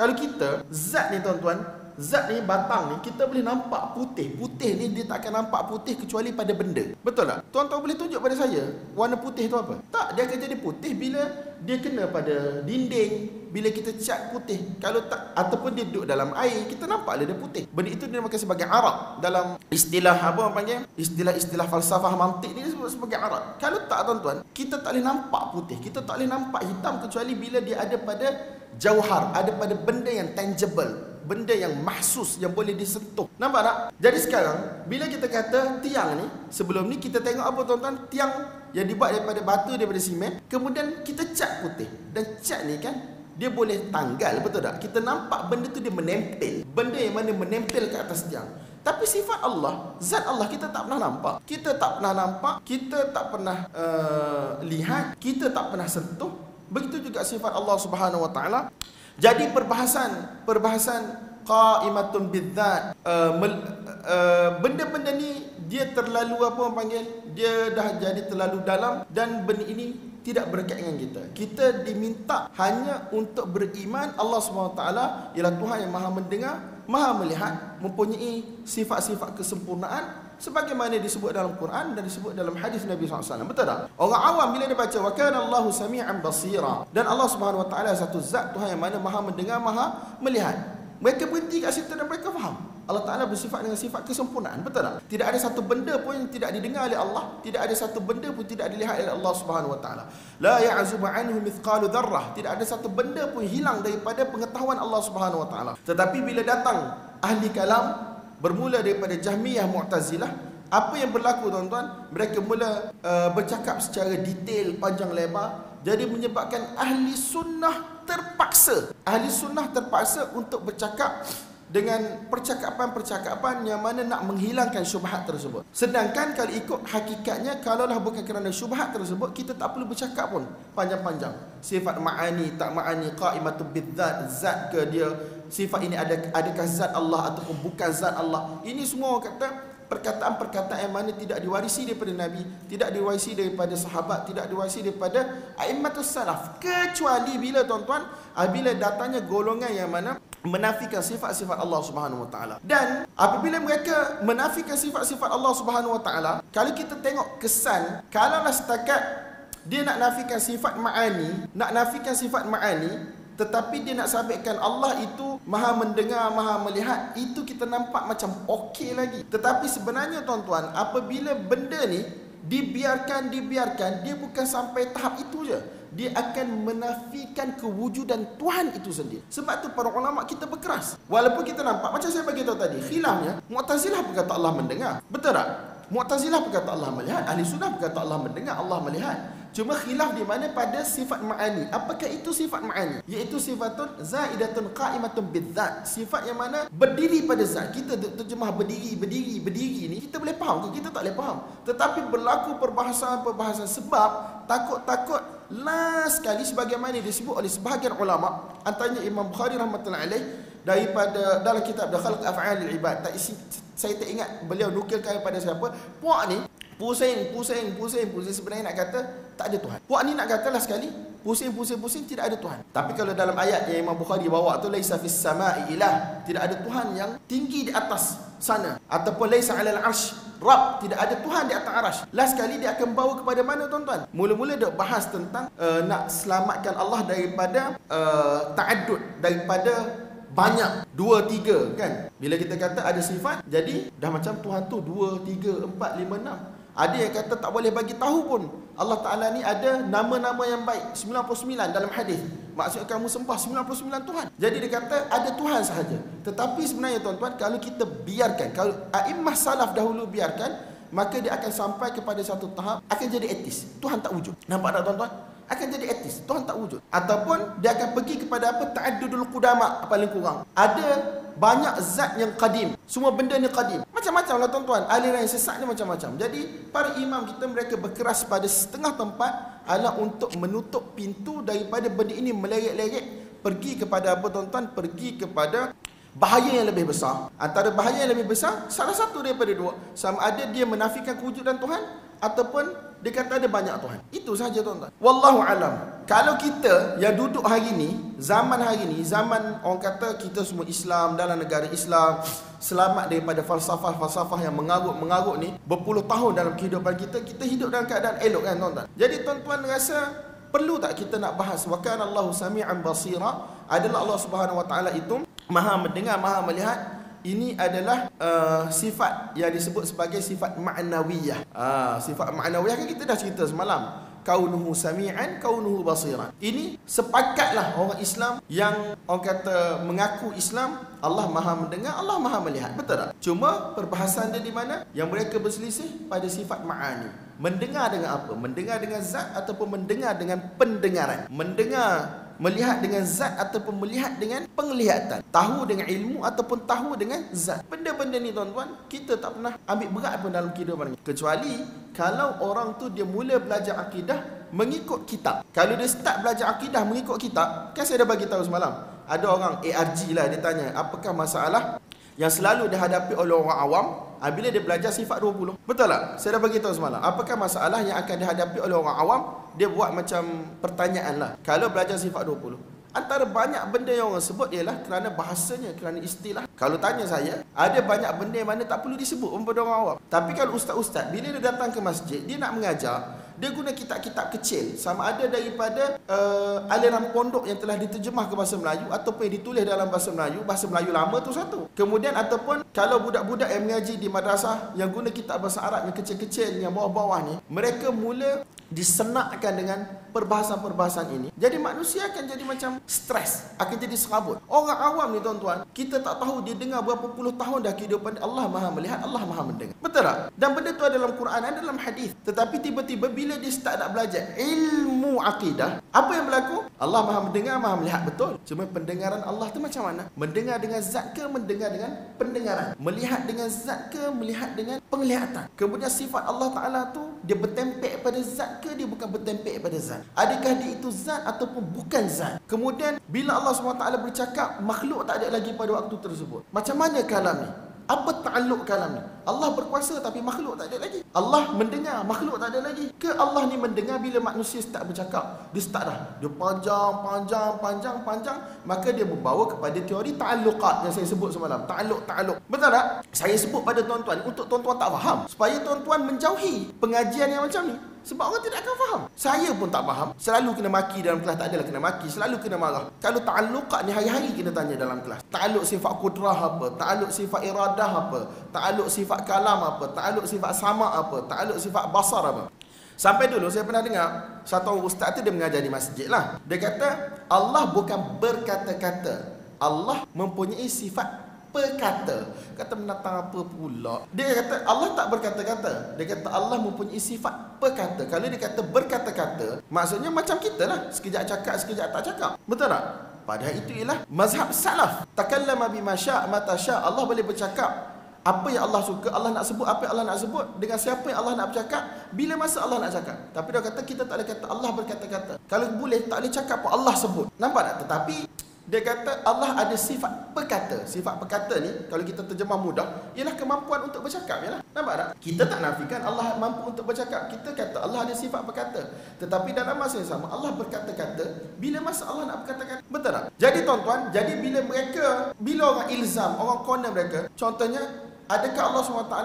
Kalau kita, zat ni tuan-tuan, zat ni, batang ni, kita boleh nampak putih. Putih ni dia tak akan nampak putih kecuali pada benda. Betul tak? Tuan-tuan boleh tunjuk pada saya warna putih tu apa? Tak, dia akan jadi putih bila dia kena pada dinding, bila kita cat putih. Kalau tak, ataupun dia duduk dalam air, kita nampaklah dia putih. Benda itu dinamakan sebagai arak. Dalam istilah apa orang panggil? Istilah falsafah mantik ni disebut sebagai arak. Kalau tak tuan-tuan, kita tak boleh nampak putih, kita tak boleh nampak hitam kecuali bila dia ada pada jauhar, ada pada benda yang tangible, benda yang mahsus, yang boleh disentuh. Nampak tak? Jadi sekarang bila kita kata tiang ni, sebelum ni kita tengok apa tuan-tuan? Tiang yang dibuat daripada batu, daripada simen, kemudian kita cat putih. Dan cat ni kan dia boleh tanggal, betul tak? Kita nampak benda tu dia menempel, benda yang mana menempel ke atas tiang. Tapi sifat Allah, zat Allah kita tak pernah nampak. Kita tak pernah nampak, kita tak pernah lihat, kita tak pernah sentuh. Begitu juga sifat Allah Subhanahu Wa Taala. Jadi perbahasan qaimatun bidzat, benda-benda ni dia terlalu apa orang panggil, dia dah jadi terlalu dalam, dan benda ini tidak berkait dengan kita. Kita diminta hanya untuk beriman Allah SWT ialah Tuhan yang maha mendengar, maha melihat, mempunyai sifat-sifat kesempurnaan sebagaimana disebut dalam Quran dan disebut dalam hadis Nabi SAW. Betul tak? Orang awam bila dia baca wa kana Allahu sami'an basira, dan Allah Subhanahu Wa Taala satu zat Tuhan yang mana maha mendengar, maha melihat, mereka berhenti kat situ dan mereka faham Allah Ta'ala bersifat dengan sifat kesempurnaan. Betul tak? Tidak ada satu benda pun yang tidak didengar oleh Allah, tidak ada satu benda pun tidak dilihat oleh Allah Subhanahu Wa Taala. La ya'zubu anhu mithqalu dzarrah, tidak ada satu benda pun hilang daripada pengetahuan Allah Subhanahu Wa Taala. Tetapi bila datang ahli kalam, bermula daripada Jahmiyah, Mu'tazilah, apa yang berlaku tuan-tuan? Mereka mula bercakap secara detail, panjang lebar. Jadi menyebabkan ahli sunnah terpaksa untuk bercakap dengan percakapan-percakapan yang mana nak menghilangkan syubhat tersebut. Sedangkan kalau ikut hakikatnya, kalaulah bukan kerana syubhat tersebut, kita tak perlu bercakap pun panjang-panjang. Sifat ma'ani, tak ma'ani, qaimatun bidzat, zat ke dia, sifat ini adakah zat Allah ataupun bukan zat Allah. Ini semua orang kata perkataan-perkataan yang mana tidak diwarisi daripada Nabi, tidak diwarisi daripada sahabat, tidak diwarisi daripada a'immatus salaf, kecuali bila tuan-tuan, bila datangnya golongan yang mana menafikan sifat-sifat Allah Subhanahu Wa Taala. Dan apabila mereka menafikan sifat-sifat Allah Subhanahu Wa Taala, kalau kita tengok kesan, kalaulah setakat dia nak nafikan sifat ma'ani, tetapi dia nak sabitkan Allah itu maha mendengar, maha melihat, itu kita nampak macam okey lagi. Tetapi sebenarnya tuan-tuan, apabila benda ni dibiarkan, dia bukan sampai tahap itu je, dia akan menafikan kewujudan Tuhan itu sendiri. Sebab tu para ulama kita berkeras. Walaupun kita nampak, macam saya bagi tahu tadi, khilafnya, Mu'tazilah berkata Allah mendengar. Betul tak? Mu'tazilah berkata Allah melihat, Ahli Sunnah berkata Allah mendengar, Allah melihat. Cuma khilaf di mana pada sifat ma'ani. Apakah itu sifat ma'ani? Iaitu sifatun zaidatun qa'imatun bidzat. Sifat yang mana berdiri pada zat. Kita terjemah berdiri ni, kita boleh faham ke? Kita tak boleh faham. Tetapi berlaku perbahasan sebab takut last sekali sebagaimana disebut oleh sebahagian ulama, antaranya Imam Bukhari rahmatullahi alaih, daripada dalam kitab Khalq Af'alil Ibad. Saya tak ingat beliau nukilkan kepada siapa. Puak ni pusing sebenarnya nak kata tak ada Tuhan. Puak ni nak kata last sekali pusing tidak ada Tuhan. Tapi kalau dalam ayat yang Imam Bukhari bawa tu, laisa fis sama'i ilah, tidak ada Tuhan yang tinggi di atas sana, ataupun laisa 'alal 'arsy Rabb, tidak ada Tuhan di atas arasy. Last sekali dia akan bawa kepada mana tuan-tuan? Mula-mula dia bahas tentang nak selamatkan Allah daripada ta'addud, daripada banyak, 2, 3 kan. Bila kita kata ada sifat, jadi dah macam Tuhan tu 2, 3, 4, 5, 6. Ada yang kata tak boleh bagi tahu pun Allah Ta'ala ni ada nama-nama yang baik 99 dalam hadis. Maksudnya kamu sembah 99 Tuhan. Jadi dia kata ada Tuhan sahaja. Tetapi sebenarnya tuan-tuan, kalau kita biarkan, kalau a'immah salaf dahulu biarkan, maka dia akan sampai kepada satu tahap akan jadi etis. Tuhan tak wujud. Nampak tak tuan-tuan? Akan jadi etis. Tuhan tak wujud. Ataupun dia akan pergi kepada apa? Ta'addudul qudama paling kurang. Ada banyak zat yang qadim. Semua benda ni qadim. Macam-macam lah tuan-tuan. Aliran yang sesat ni macam-macam. Jadi para imam kita, mereka berkeras pada setengah tempat adalah untuk menutup pintu daripada benda ini meleret-leret pergi kepada apa tuan-tuan? Pergi kepada bahaya yang lebih besar. Antara bahaya yang lebih besar, salah satu daripada dua. Sama ada dia menafikan kewujudan Tuhan, ataupun dia kata ada banyak Tuhan. Itu saja tuan-tuan. Wallahu alam. Kalau kita yang duduk hari ni, zaman orang kata kita semua Islam, dalam negara Islam, selamat daripada falsafah-falsafah yang mengarut-mengarut ni, berpuluh tahun dalam kehidupan kita, kita hidup dalam keadaan elok kan tuan-tuan. Jadi tuan-tuan rasa perlu tak kita nak bahas wa kana Allahu sami'an basira, adalah Allah Subhanahu Wa Taala itu Maha mendengar, Maha melihat. Ini adalah sifat yang disebut sebagai sifat ma'nawiyah. Sifat ma'nawiyah kan kita dah cerita semalam. Kaunuhu sami'an, kaunuhu basiran. Ini sepakatlah orang Islam yang orang kata mengaku Islam, Allah Maha mendengar, Allah Maha melihat. Betul tak? Cuma perbahasan dia di mana? Yang mereka berselisih pada sifat ma'ani. Mendengar dengan apa? Mendengar dengan zat ataupun mendengar dengan pendengaran. Mendengar, melihat dengan zat ataupun melihat dengan penglihatan. Tahu dengan ilmu ataupun tahu dengan zat. Benda-benda ni tuan-tuan, kita tak pernah ambil berat pun dalam kehidupan kita. Kecuali kalau orang tu dia mula belajar akidah mengikut kitab. Kalau dia start belajar akidah mengikut kitab, kan saya dah bagi tahu semalam. Ada orang ARG lah, dia tanya, apakah masalah yang selalu dihadapi oleh orang awam bila dia belajar sifat 20? Betul tak? Saya dah bagi tahu semalam. Apakah masalah yang akan dihadapi oleh orang awam? Dia buat macam pertanyaan lah. Kalau belajar sifat 20, antara banyak benda yang orang sebut ialah kerana bahasanya, kerana istilah. Kalau tanya saya, ada banyak benda yang mana tak perlu disebut pada orang awam. Tapi kalau ustaz-ustaz, bila dia datang ke masjid, dia nak mengajar, dia guna kitab-kitab kecil, sama ada daripada aliran pondok yang telah diterjemah ke bahasa Melayu ataupun yang ditulis dalam bahasa Melayu lama tu satu. Kemudian ataupun kalau budak-budak yang mengaji di madrasah yang guna kitab bahasa Arab yang kecil-kecil, yang bawah-bawah ni, mereka mula disenakkan dengan perbahasan-perbahasan ini. Jadi manusia akan jadi macam stres, akan jadi serabut. Orang awam ni tuan-tuan, kita tak tahu dia dengar berapa puluh tahun dah kehidupan Allah Maha melihat, Allah Maha mendengar. Betul tak? Dan benda tu ada dalam Quran, ada dalam hadis. Tetapi tiba-tiba bila dia start nak belajar ilmu akidah, apa yang berlaku? Allah Maha mendengar, Maha melihat, betul. Cuma pendengaran Allah tu macam mana? Mendengar dengan zat ke mendengar dengan pendengaran? Melihat dengan zat ke melihat dengan penglihatan? Kemudian sifat Allah Ta'ala tu dia bertempek pada zat ke dia bukan bertempek pada zat? Adakah dia itu zat ataupun bukan zat? Kemudian bila Allah SWT bercakap, makhluk tak ada lagi pada waktu tersebut. Macam mana kalam ni? Apa ta'alluq kalam ni? Allah berkuasa tapi makhluk tak ada lagi. Allah mendengar, makhluk tak ada lagi. Ke Allah ni mendengar bila manusia start bercakap? Dia start dah, dia panjang, maka dia membawa kepada teori ta'alluqat yang saya sebut semalam. Ta'alluq. Betul tak? Saya sebut pada tuan-tuan untuk tuan-tuan tak faham, supaya tuan-tuan menjauhi pengajian yang macam ni. Sebab orang tidak akan faham. Saya pun tak faham. Selalu kena maki dalam kelas. Tak adalah kena maki, selalu kena marah. Kalau ta'alluqat ni hari-hari kena tanya dalam kelas. Ta'alluq sifat kudrah apa? Ta'alluq sifat iradah apa? Ta'alluq sifat kalam apa? Ta'alluq sifat sama apa? Ta'alluq sifat basar apa? Sampai dulu saya pernah dengar satu ustaz tu dia mengajar di masjid lah. Dia kata Allah bukan berkata-kata, Allah mempunyai sifat perkata. Kata menatang apa pula? Dia kata Allah tak berkata-kata. Dia kata Allah mempunyai sifat perkata. Kalau dia kata berkata-kata, maksudnya macam kita lah, sekejap cakap, sekejap tak cakap. Betul tak? Padahal itu ialah mazhab salaf. Takallama bima sya' mata sya'. Allah boleh bercakap apa yang Allah suka, Allah nak sebut apa yang Allah nak sebut, dengan siapa yang Allah nak bercakap, bila masa Allah nak cakap. Tapi dia kata kita tak boleh kata Allah berkata-kata. Kalau boleh tak boleh cakap pun Allah sebut. Nampak tak? Tetapi dia kata Allah ada sifat perkata. Sifat perkata ni kalau kita terjemah mudah ialah kemampuan untuk bercakap, yalah. Nampak tak? Kita tak nafikan Allah mampu untuk bercakap. Kita kata Allah ada sifat berkata. Tetapi dalam masa yang sama Allah berkata-kata bila masa Allah nak berkata-kata. Betul tak? Jadi tuan-tuan, jadi bila orang ilzam, orang corner mereka, contohnya, adakah Allah SWT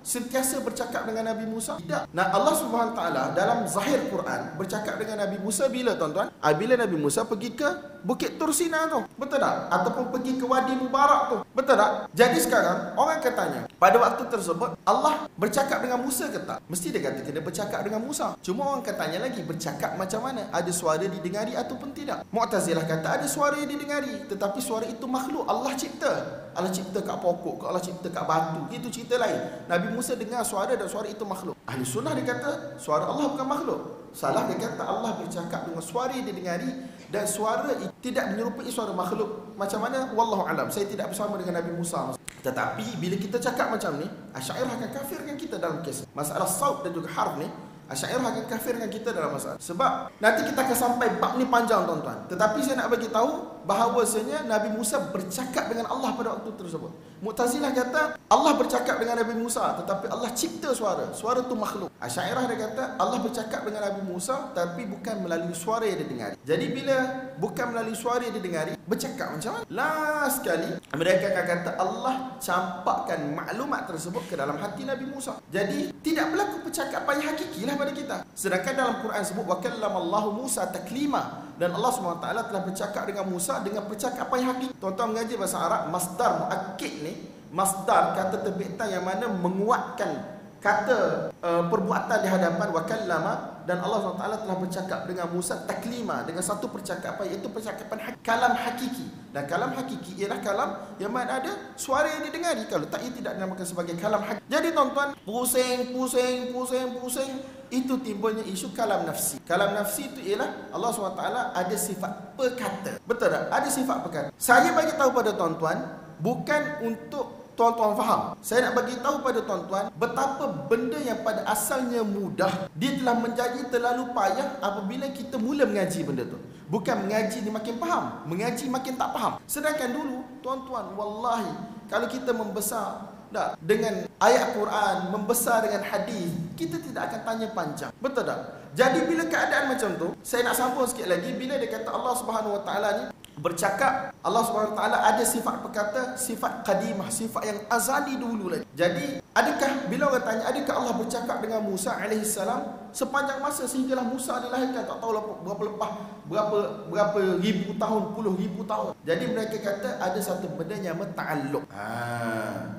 sentiasa bercakap dengan Nabi Musa? Tidak. Nah, Allah SWT dalam zahir Quran bercakap dengan Nabi Musa bila tuan-tuan? Bila Nabi Musa pergi ke Bukit Tursina tu. Betul tak? Ataupun pergi ke Wadi Mubarak tu. Betul tak? Jadi sekarang orang akan tanya, pada waktu tersebut Allah bercakap dengan Musa ke tak? Mesti dia kata kena bercakap dengan Musa. Cuma orang akan tanya lagi, bercakap macam mana? Ada suara didengari ataupun tidak? Mu'tazilah kata ada suara yang didengari, tetapi suara itu makhluk, Allah cipta. Allah cipta kat pokok, Allah cipta kat batu. Itu cerita lain. Nabi Musa dengar suara dan suara itu makhluk. Ahli sunnah dia kata suara Allah bukan makhluk. Salah dia kata Allah bercakap dengan suara yang didengari dan suara tidak menyerupai suara makhluk. Macam mana? Wallahu alam. Saya tidak bersama dengan Nabi Musa. Tetapi bila kita cakap macam ni, Asy'ariyah akan kafirkan kita dalam kes masalah saut dan juga harf ni. Asy'ariyah akan kafirkan kita dalam masalah. Sebab nanti kita akan sampai bab ni panjang tuan-tuan. Tetapi saya nak bagi tahu bahawasanya Nabi Musa bercakap dengan Allah pada waktu tersebut. Mu'tazilah kata Allah bercakap dengan Nabi Musa tetapi Allah cipta suara. Suara tu makhluk. Asy'ariyah dia kata Allah bercakap dengan Nabi Musa tapi bukan melalui suara yang dia dengar. Jadi bila bukan melalui suara yang dia dengar, bercakap macam mana? Last sekali mereka akan kata Allah campakkan maklumat tersebut ke dalam hati Nabi Musa. Jadi tidak berlaku percakapan yang hakiki lah pada kita. Sedangkan dalam Quran sebut wa kallamallahu Musa taklima, dan Allah SWT telah bercakap dengan Musa dengan percakapan yang hakiki. Tuan-tuan mengaji bahasa Arab, masdar muakkid ni, masdar kata terbitan yang mana menguatkan kata perbuatan di hadapan wa kallama, dan Allah SWT telah bercakap dengan Musa taklima, dengan satu percakapan, iaitu percakapan kalam hakiki. Dan kalam hakiki ialah kalam yang mana ada suara yang didengari. Kalau tak, ia tidak dinamakan sebagai kalam hakiki. Jadi tuan-tuan, pusing, itu timbulnya isu kalam nafsi. Kalam nafsi itu ialah Allah SWT ada sifat perkata. Betul tak? Ada sifat perkata. Saya bagi tahu pada tuan-tuan bukan untuk tuan-tuan faham. Saya nak bagi tahu pada tuan-tuan betapa benda yang pada asalnya mudah, dia telah menjadi terlalu payah apabila kita mula mengaji benda tu. Bukan mengaji ni makin faham, mengaji makin tak faham. Sedangkan dulu, tuan-tuan, wallahi, kalau kita membesar dengan ayat Quran, membesar dengan hadis, kita tidak akan tanya panjang. Betul tak? Jadi bila keadaan macam tu, saya nak sambung sikit lagi. Bila dia kata Allah Subhanahu Wa Taala ni bercakap, Allah Subhanahu Wa Taala ada sifat perkata, sifat qadimah, sifat yang azali dulu lagi. Jadi adakah, bila orang tanya adakah Allah bercakap dengan Musa alaihissalam sepanjang masa sehinggalah Musa dilahirkan, tak tahu berapa ribu tahun, puluh ribu tahun. Jadi mereka kata ada satu benda yang nama ta'alluq.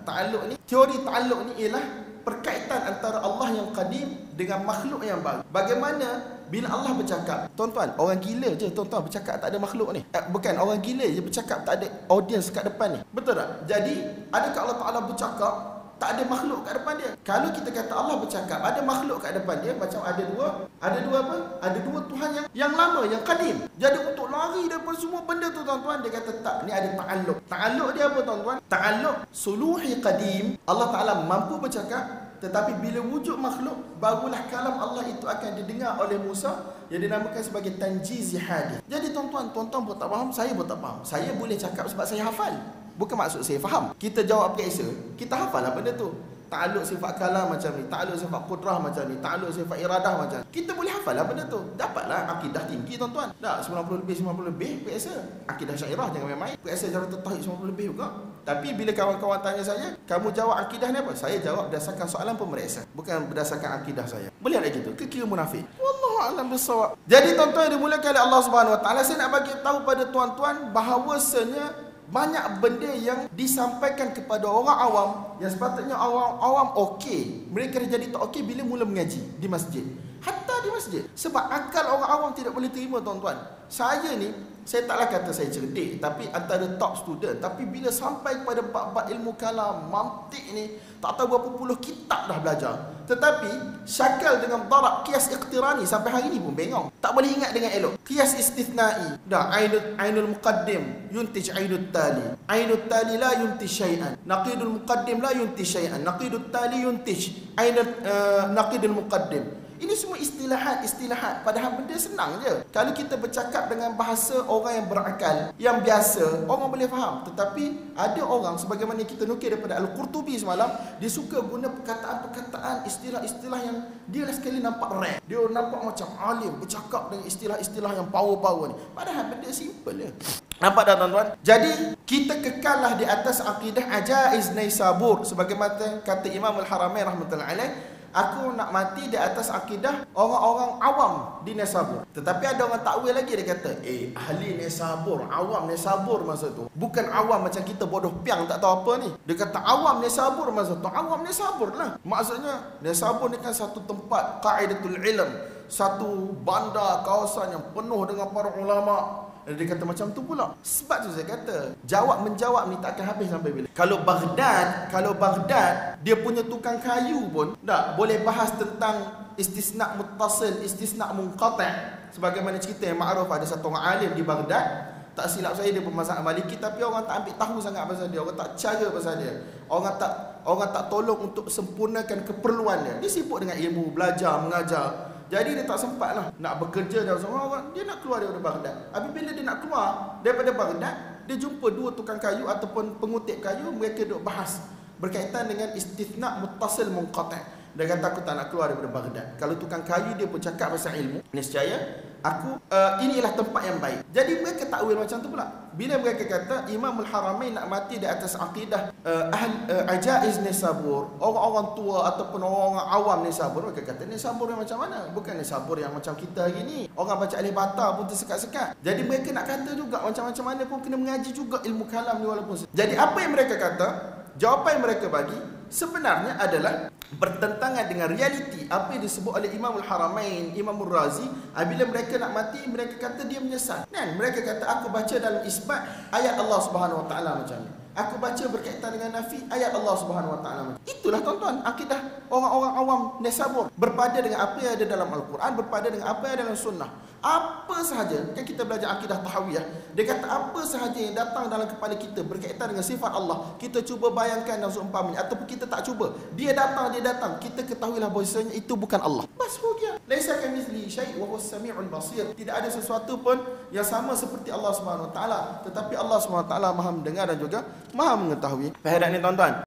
Ta'alluq ni, teori ta'alluq ni ialah perkaitan antara Allah yang qadim dengan makhluk yang baru. Bagaimana bila Allah bercakap? Tuan-tuan, orang gila je tuan-tuan bercakap tak ada makhluk ni. Bukan, orang gila je bercakap tak ada audience kat depan ni. Betul tak? Jadi, adakah Allah Ta'ala bercakap tak ada makhluk kat depan dia? Kalau kita kata Allah bercakap ada makhluk kat depan dia, macam ada dua apa? Ada dua Tuhan yang lama, yang qadim. Jadi untuk lari daripada semua benda tu tuan-tuan, dia kata tak, ni ada ta'alluq. Ta'alluq dia apa tuan-tuan? Ta'alluq suluhi qadim. Allah Ta'ala mampu bercakap, tetapi bila wujud makhluk, barulah kalam Allah itu akan didengar oleh Musa, yang dinamakan sebagai tanjizi hadis. Jadi tuan-tuan pun tak faham, saya pun tak faham. Saya boleh cakap sebab saya hafal. Bukan maksud saya faham. Kita jawab biasa, kita hafal lah benda tu. Ta'alluq sifat kalam macam ni, ta'alluq sifat qudrah macam ni, ta'alluq sifat iradah macam ni. Kita boleh hafal lah benda tu. Dapatlah akidah tinggi tuan-tuan. Tak 90 lebih biasa. Akidah syairah jangan main-main. Biasa cara tauhid 90 lebih juga. Tapi bila kawan-kawan tanya saya, kamu jawab akidah ni apa? Saya jawab berdasarkan soalan pemeriksa, bukan berdasarkan akidah saya. Boleh tak gitu? Kira munafik. Wallahu a'lam bissawab. Jadi tuan-tuan yang dimulakan oleh Allah Subhanahu Wa Taala, saya nak bagi tahu pada tuan-tuan bahawasanya banyak benda yang disampaikan kepada orang awam yang sepatutnya awam okey, mereka jadi tak okey bila mula mengaji di masjid. Hatta di masjid. Sebab akal orang awam tidak boleh terima tuan-tuan. Saya ni, saya taklah kata saya cerdik, tapi antara top student. Tapi bila sampai kepada bab-bab ilmu kalam, mantik ni, tak tahu berapa puluh kitab dah belajar. Tetapi syakal dengan darab qiyas iqtirani sampai hari ni pun bengong. Tak boleh ingat dengan elok. Qiyas istithnai. Dah ainul muqaddim yuntij ainut tali. Ainut tali la yuntij syai'an. Naqidul muqaddim la yuntij syai'an. Naqidut tali yuntij ainul naqidul muqaddim. Ini semua istilahat. Padahal benda senang je. Kalau kita bercakap dengan bahasa orang yang berakal, yang biasa, orang boleh faham. Tetapi ada orang, sebagaimana kita nukil daripada Al-Qurtubi semalam, dia suka guna perkataan-perkataan, istilah-istilah yang dia lah sekali nampak rare. Dia nampak macam alim, bercakap dengan istilah-istilah yang power-power ni. Padahal benda simple je. Nampak tak tuan-tuan? Jadi kita kekallah di atas akidah Ajaiz Naisabur. Sebagaimana kata Imam Al-Haramain rahmatullahi alaih, aku nak mati di atas akidah orang-orang awam di Naisabur. Tetapi ada orang takwil lagi, dia kata, ahli Naisabur, awam Naisabur masa tu. Bukan awam macam kita bodoh piang tak tahu apa ni. Dia kata awam Naisabur masa tu. Awam Naisabur lah. Maksudnya Naisabur ni kan satu tempat qaidatul ilm, satu bandar kawasan yang penuh dengan para ulama. Dia kata macam tu pula. Sebab tu saya kata, menjawab ni tak akan habis sampai bila. Kalau Baghdad dia punya tukang kayu pun tak boleh bahas tentang istisna muttasil, istisna munqati'. Sebagaimana cerita yang ma'ruf, ada satu orang alim di Baghdad, tak silap saya dia bermazhab Maliki, tapi orang tak ambil tahu sangat pasal dia, orang tak cara pasal dia. Orang tak orang tak tolong untuk sempurnakan keperluannya. Dia sibuk dengan ilmu, belajar, mengajar. Jadi dia tak sempat lah nak bekerja dalam semua orang. Dia nak keluar daripada Baghdad. Habis bila dia nak keluar daripada Baghdad, dia jumpa dua tukang kayu ataupun pengutip kayu. Mereka duk bahas berkaitan dengan istithna muttasil munqati'. Dia kata aku tak nak keluar daripada Baghdad. Kalau tukang kayu dia pun cakap pasal ilmu, niscaya aku inilah tempat yang baik. Jadi mereka takwil macam tu pula. Bila mereka kata Imamul Haramain nak mati di atas akidah Ajaiz Nisabur, orang-orang tua ataupun orang-orang awam Nisabur, mereka kata Nisabur yang macam mana? Bukan Nisabur yang macam kita hari ni. Orang baca alif bata pun tersekat-sekat. Jadi mereka nak kata juga macam-macam mana pun kena mengaji juga ilmu kalam ni walaupun. Jadi apa yang mereka kata, jawapan yang mereka bagi sebenarnya adalah bertentangan dengan realiti apa yang disebut oleh Imamul Haramain, Imamul Razi. Bila mereka nak mati, mereka kata dia menyesal. Dan mereka kata aku baca dalam isbat ayat Allah Subhanahu Wa Taala macam ni. Aku baca berkaitan dengan nafi ayat Allah Subhanahu Wa Taala. Itulah tuan-tuan akidah orang-orang awam Nisabur, berpada dengan apa yang ada dalam Al-Quran, berpada dengan apa yang ada dalam sunnah. Apa sahaja, kan kita belajar akidah tahawiyah, dia kata apa sahaja yang datang dalam kepala kita berkaitan dengan sifat Allah, kita cuba bayangkan dan seumpamanya, ataupun kita tak cuba, dia datang, kita ketahuilah bahawasanya itu bukan Allah. Bas hukia. Laisa kamitslihi syai' wa huwas samiul basir. Tidak ada sesuatu pun yang sama seperti Allah Subhanahu Wa Taala, tetapi Allah Subhanahu Wa Taala Maha mendengar dan juga Maha mengetahui. Faham ni tuan-tuan?